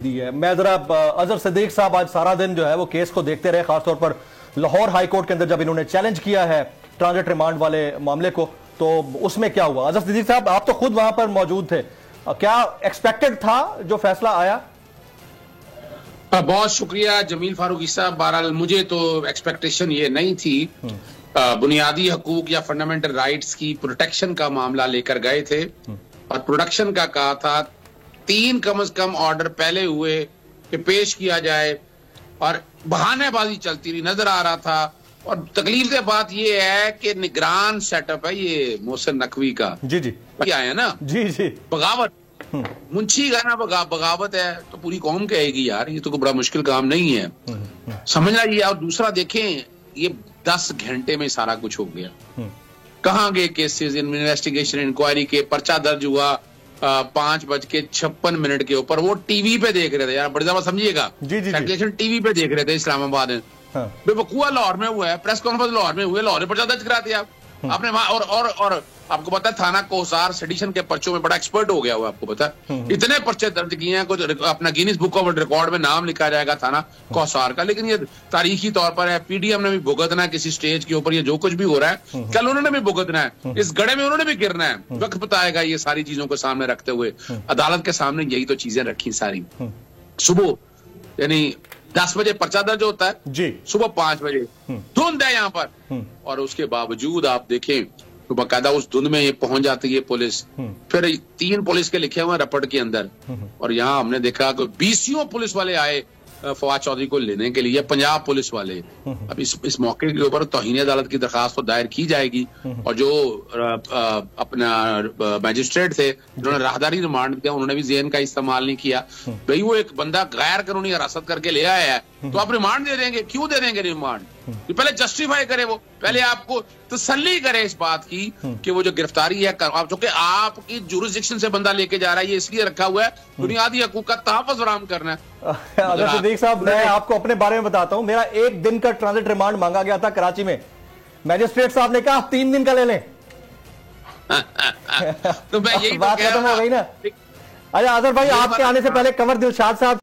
दी है। मैं जरा अजहर सिद्दीक साहब आज सारा दिन जो है वो केस को देखते रहे, खासतौर पर लाहौर हाई कोर्ट के अंदर जब इन्होंने चैलेंज किया है ट्रांजिट रिमांड वाले मामले को, तो उसमें क्या हुआ? अजहर सिद्दीक साहब, आप तो खुद वहां पर मौजूद थे, क्या एक्सपेक्टेड था जो फैसला आया? बहुत शुक्रिया जमील फारूकी साहब। बहरहाल मुझे तो एक्सपेक्टेशन ये नहीं थी। बुनियादी हकूक या फंडामेंटल राइट्स की प्रोटेक्शन का मामला लेकर गए थे और प्रोटेक्शन का कहा था 3 कम से कम ऑर्डर पहले हुए कि पेश किया जाए और बहानेबाजी चलती रही, नजर आ रहा था। और तकलीफ से बात ये है कि निगरान सेटअप है ये मोहसिन नकवी का। जी जी क्या है ना, जी जी बगावत, मुंशी का ना बगावत है तो पूरी कौम कहेगी यार ये तो कोई बड़ा मुश्किल काम नहीं है, समझना ये। और दूसरा देखें, ये 10 घंटे में सारा कुछ हो गया। कहाँ गए केसेस, इन्वेस्टिगेशन इंक्वायरी के पर्चा दर्ज हुआ 5:56 के ऊपर। वो टीवी पे देख रहे थे यार, बड़ी ज्यादा समझिएगा, टीवी पे देख रहे थे इस्लामाबाद में। बेवकूआ लाहौर में हुआ है, प्रेस कॉन्फ्रेंस लाहौर में हुए, लाहौर में पर्चा दर्ज करा दिया आपने वहां। और आपको पता है थाना कोसार सेडिशन के पर्चों में बड़ा एक्सपर्ट हो गया हुआ, आपको पता है इतने पर्चे दर्ज किए हैं, कुछ अपना गिनीज बुक ऑफ रिकॉर्ड में नाम लिखा जाएगा थाना कोसार का। लेकिन ये तारीखी तौर पर है, पीडीएम ने भी भुगतना है किसी स्टेज के ऊपर, ये जो कुछ भी हो रहा है कल उन्होंने भी भुगतना है, इस गड़े में उन्होंने भी गिरना है। वक्त बताएगा ये सारी चीजों को सामने रखते हुए। अदालत के सामने यही तो चीजें रखी सारी। सुबह यानी 10 बजे पर्चा दर्ज होता है जी, सुबह 5 बजे धुंध है यहाँ पर, और उसके बावजूद आप देखें तो बाकायदा उस धुंध में ये पहुंच जाती है पुलिस। फिर 3 पुलिस के लिखे हुए रपट के अंदर, और यहाँ हमने देखा कि 20 पुलिस वाले आए फवाद चौधरी को लेने के लिए, 50 पुलिस वाले। अब इस मौके के ऊपर तौहीन अदालत की दरखास्त तो दायर की जाएगी, और जो अपना मैजिस्ट्रेट थे जिन्होंने राहदारी रिमांड दिया उन्होंने भी ज़हन का इस्तेमाल नहीं किया। भाई वो एक बंदा गैर कानूनी हिरासत करके ले आया है तो आप रिमांड दे देंगे, क्यों दे देंगे रिमांड? पहले जस्टिफाई करे, वो पहले आपको तसल्ली करे इस बात की कि वो जो गिरफ्तारी है, चूंकि आपकी जुरिस्डिक्शन से बंदा लेके जा रहा है, ये इसलिए रखा हुआ है बुनियादी हकूक का तहफ़्फ़ुज़ फराहम करना है। अजहर सिद्दीक साहब, मैं आपको अपने बारे में बताता हूं। मेरा 1 दिन का ट्रांजिट रिमांड मांगा गया था कराची में, मैजिस्ट्रेट साहब ने कहा 3 दिन का ले लें। तो मैं यही बात खत्म हो गई ना। अच्छा अजहर भाई, आपके आने से पहले कंवर दिलशाद साहब